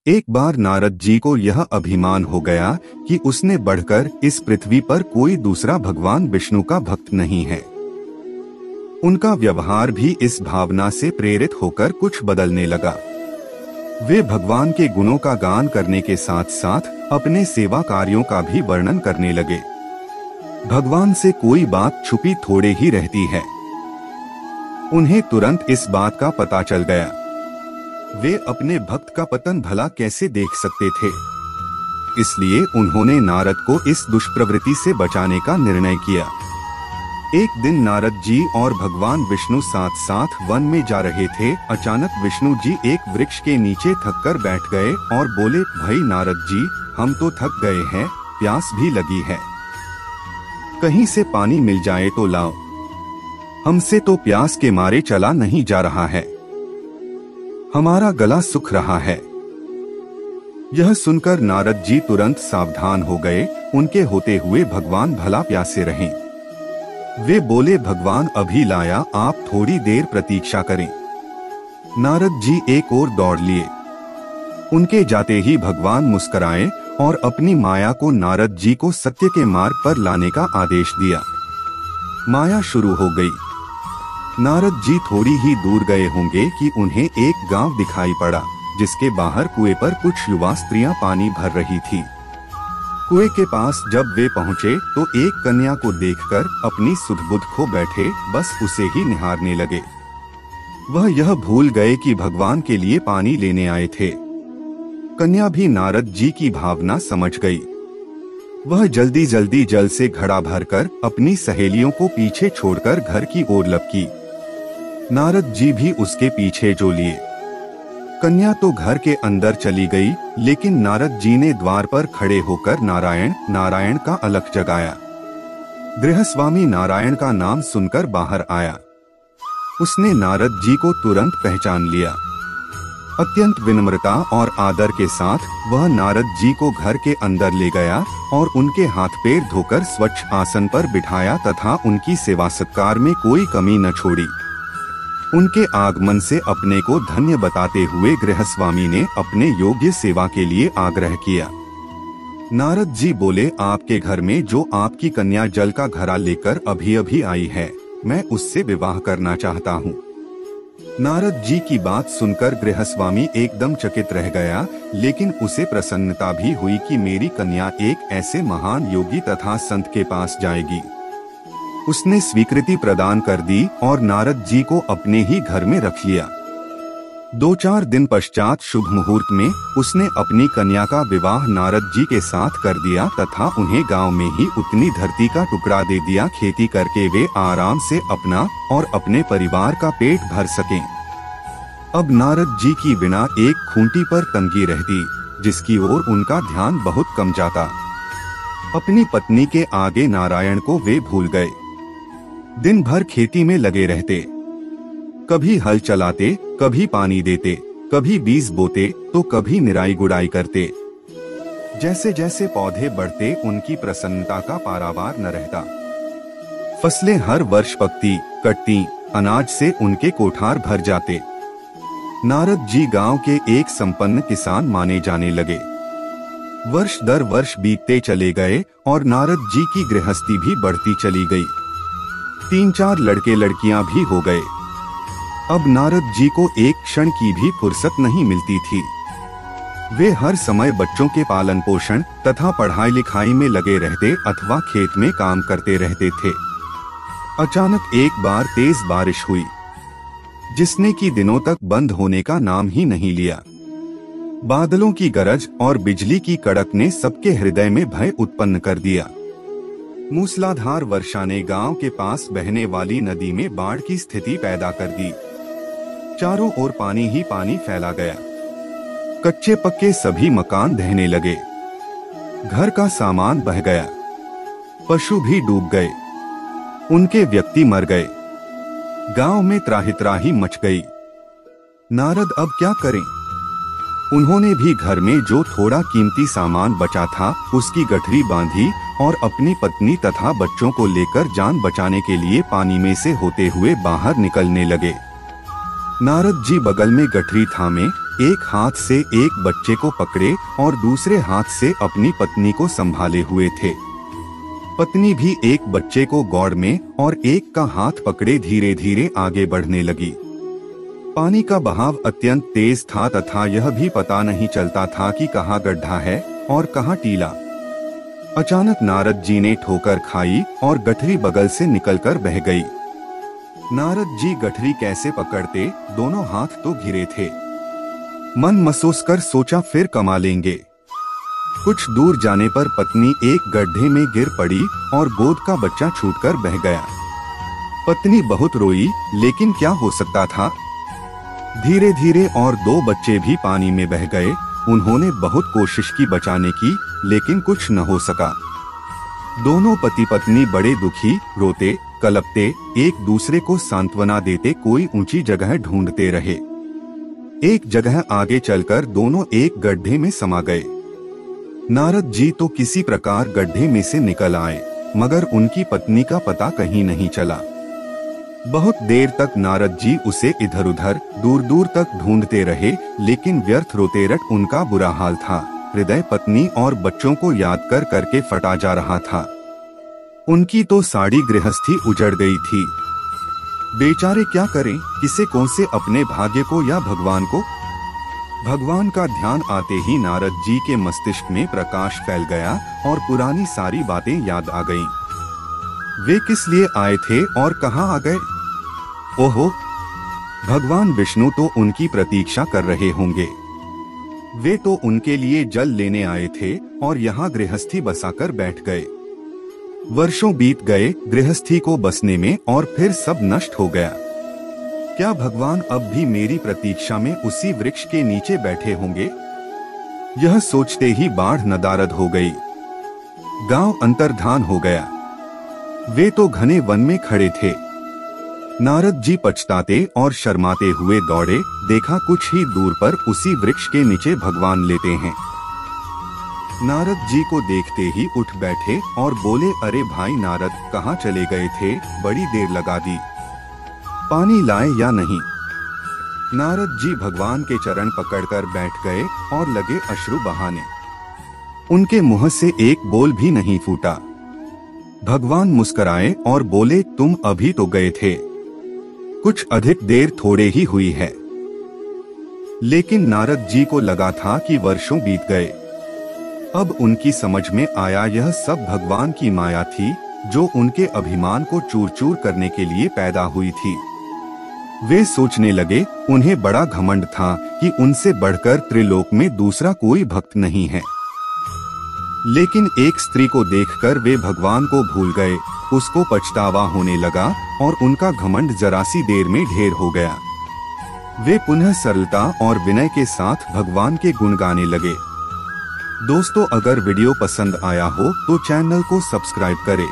एक बार नारद जी को यह अभिमान हो गया कि उसने बढ़कर इस पृथ्वी पर कोई दूसरा भगवान विष्णु का भक्त नहीं है। उनका व्यवहार भी इस भावना से प्रेरित होकर कुछ बदलने लगा। वे भगवान के गुणों का गान करने के साथ साथ अपने सेवा कार्यों का भी वर्णन करने लगे। भगवान से कोई बात छुपी थोड़े ही रहती है। उन्हें तुरंत इस बात का पता चल गया। वे अपने भक्त का पतन भला कैसे देख सकते थे। इसलिए उन्होंने नारद को इस दुष्प्रवृत्ति से बचाने का निर्णय किया। एक दिन नारद जी और भगवान विष्णु साथ साथ वन में जा रहे थे। अचानक विष्णु जी एक वृक्ष के नीचे थककर बैठ गए और बोले, भाई नारद जी, हम तो थक गए हैं, प्यास भी लगी है, कहीं से पानी मिल जाए तो लाओ, हमसे तो प्यास के मारे चला नहीं जा रहा है, हमारा गला सूख रहा है। यह सुनकर नारद जी तुरंत सावधान हो गए। उनके होते हुए भगवान भला प्यासे रहें। वे बोले, भगवान अभी लाया, आप थोड़ी देर प्रतीक्षा करें। नारद जी एक ओर दौड़ लिए। उनके जाते ही भगवान मुस्कुराए और अपनी माया को नारद जी को सत्य के मार्ग पर लाने का आदेश दिया। माया शुरू हो गई। नारद जी थोड़ी ही दूर गए होंगे कि उन्हें एक गांव दिखाई पड़ा, जिसके बाहर कुएं पर कुछ युवा स्त्रियां पानी भर रही थी। कुएं के पास जब वे पहुंचे तो एक कन्या को देखकर अपनी सुध-बुध खो बैठे, बस उसे ही निहारने लगे। वह यह भूल गए कि भगवान के लिए पानी लेने आए थे। कन्या भी नारद जी की भावना समझ गई। वह जल्दी जल्दी जल से घड़ा भरकर अपनी सहेलियों को पीछे छोड़कर घर की ओर लपकी। नारद जी भी उसके पीछे जो लिए। कन्या तो घर के अंदर चली गई, लेकिन नारद जी ने द्वार पर खड़े होकर नारायण नारायण का अलख जगाया। गृहस्वामी नारायण का नाम सुनकर बाहर आया। उसने नारद जी को तुरंत पहचान लिया। अत्यंत विनम्रता और आदर के साथ वह नारद जी को घर के अंदर ले गया और उनके हाथ पैर धोकर स्वच्छ आसन पर बिठाया तथा उनकी सेवा सत्कार में कोई कमी न छोड़ी। उनके आगमन से अपने को धन्य बताते हुए गृहस्वामी ने अपने योग्य सेवा के लिए आग्रह किया। नारद जी बोले, आपके घर में जो आपकी कन्या जल का घड़ा लेकर अभी अभी आई है, मैं उससे विवाह करना चाहता हूँ। नारद जी की बात सुनकर गृहस्वामी एकदम चकित रह गया, लेकिन उसे प्रसन्नता भी हुई कि मेरी कन्या एक ऐसे महान योगी तथा संत के पास जाएगी। उसने स्वीकृति प्रदान कर दी और नारद जी को अपने ही घर में रख लिया। 2-4 दिन पश्चात शुभ मुहूर्त में उसने अपनी कन्या का विवाह नारद जी के साथ कर दिया तथा उन्हें गांव में ही उतनी धरती का टुकड़ा दे दिया, खेती करके वे आराम से अपना और अपने परिवार का पेट भर सकें। अब नारद जी की बिना एक खूंटी पर तंगी रहती, जिसकी ओर उनका ध्यान बहुत कम जाता। अपनी पत्नी के आगे नारायण को वे भूल गए। दिन भर खेती में लगे रहते, कभी हल चलाते, कभी पानी देते, कभी बीज बोते तो कभी निराई गुड़ाई करते। जैसे जैसे पौधे बढ़ते उनकी प्रसन्नता का पारावार न रहता। फसलें हर वर्ष पकती, कटती, अनाज से उनके कोठार भर जाते। नारद जी गांव के एक संपन्न किसान माने जाने लगे। वर्ष दर वर्ष बीतते चले गए और नारद जी की गृहस्थी भी बढ़ती चली गई। 3-4 लड़के लड़कियां भी हो गए। अब नारद जी को एक क्षण की भी फुर्सत नहीं मिलती थी। वे हर समय बच्चों के पालन पोषण तथा पढ़ाई लिखाई में लगे रहते अथवा खेत में काम करते रहते थे। अचानक एक बार तेज बारिश हुई, जिसने कि दिनों तक बंद होने का नाम ही नहीं लिया। बादलों की गरज और बिजली की कड़क ने सबके हृदय में भय उत्पन्न कर दिया। मूसलाधार वर्षा ने गांव के पास बहने वाली नदी में बाढ़ की स्थिति पैदा कर दी। चारों ओर पानी ही पानी फैला गया। कच्चे पक्के सभी मकान ढहने लगे। घर का सामान बह गया। पशु भी डूब गए। उनके व्यक्ति मर गए। गांव में त्राहि मच गई। नारद अब क्या करें? उन्होंने भी घर में जो थोड़ा कीमती सामान बचा था उसकी गठरी बांधी और अपनी पत्नी तथा बच्चों को लेकर जान बचाने के लिए पानी में से होते हुए बाहर निकलने लगे। नारद जी बगल में गठरी थामे एक हाथ से एक बच्चे को पकड़े और दूसरे हाथ से अपनी पत्नी को संभाले हुए थे। पत्नी भी एक बच्चे को गौड़ में और एक का हाथ पकड़े धीरे धीरे आगे बढ़ने लगी। पानी का बहाव अत्यंत तेज था तथा यह भी पता नहीं चलता था कि कहाँ गड्ढा है और कहाँ टीला। अचानक नारद जी ने ठोकर खाई और गठरी बगल से निकलकर बह गई। नारद जी गठरी कैसे पकड़ते, दोनों हाथ तो घिरे थे। मन महसूस कर सोचा फिर कमा लेंगे। कुछ दूर जाने पर पत्नी एक गड्ढे में गिर पड़ी और गोद का बच्चा छूटकर बह गया। पत्नी बहुत रोई, लेकिन क्या हो सकता था। धीरे धीरे और दो बच्चे भी पानी में बह गए। उन्होंने बहुत कोशिश की बचाने की, लेकिन कुछ न हो सका। दोनों पति पत्नी बड़े दुखी, रोते कलपते, एक दूसरे को सांत्वना देते कोई ऊंची जगह ढूंढते रहे। एक जगह आगे चलकर दोनों एक गड्ढे में समा गए। नारद जी तो किसी प्रकार गड्ढे में से निकल आए, मगर उनकी पत्नी का पता कहीं नहीं चला। बहुत देर तक नारद जी उसे इधर उधर दूर दूर तक ढूंढते रहे, लेकिन व्यर्थ रोते रट उनका बुरा हाल था। हृदय पत्नी और बच्चों को याद कर करके फटा जा रहा था। उनकी तो सारी गृहस्थी उजड़ गई थी। बेचारे क्या करें, किसे कौन से अपने भाग्य को या भगवान को। भगवान का ध्यान आते ही नारद जी के मस्तिष्क में प्रकाश फैल गया और पुरानी सारी बातें याद आ गईं। वे किस लिए आए थे और कहाँ आ गए। ओहो, भगवान विष्णु तो उनकी प्रतीक्षा कर रहे होंगे। वे तो उनके लिए जल लेने आए थे और यहाँ गृहस्थी बसाकर बैठ गए। वर्षों बीत गए गृहस्थी को बसने में और फिर सब नष्ट हो गया। क्या भगवान अब भी मेरी प्रतीक्षा में उसी वृक्ष के नीचे बैठे होंगे। यह सोचते ही बाढ़ नदारद हो गई। गांव अंतर्धान हो गया। वे तो घने वन में खड़े थे। नारद जी पछताते और शर्माते हुए दौड़े। देखा कुछ ही दूर पर उसी वृक्ष के नीचे भगवान लेटे हैं। नारद जी को देखते ही उठ बैठे और बोले, अरे भाई नारद, कहाँ चले गए थे, बड़ी देर लगा दी, पानी लाए या नहीं। नारद जी भगवान के चरण पकड़कर बैठ गए और लगे अश्रु बहाने। उनके मुंह से एक बोल भी नहीं फूटा। भगवान मुस्कुराए और बोले, तुम अभी तो गए थे, कुछ अधिक देर थोड़े ही हुई है। लेकिन नारद जी को लगा था कि वर्षों बीत गए। अब उनकी समझ में आया यह सब भगवान की माया थी, जो उनके अभिमान को चूर चूर करने के लिए पैदा हुई थी। वे सोचने लगे, उन्हें बड़ा घमंड था कि उनसे बढ़कर त्रिलोक में दूसरा कोई भक्त नहीं है। लेकिन एक स्त्री को देखकर वे भगवान को भूल गए। उसको पछतावा होने लगा और उनका घमंड जरा सी देर में ढेर हो गया। वे पुनः सरलता और विनय के साथ भगवान के गुण गाने लगे। दोस्तों, अगर वीडियो पसंद आया हो तो चैनल को सब्सक्राइब करें।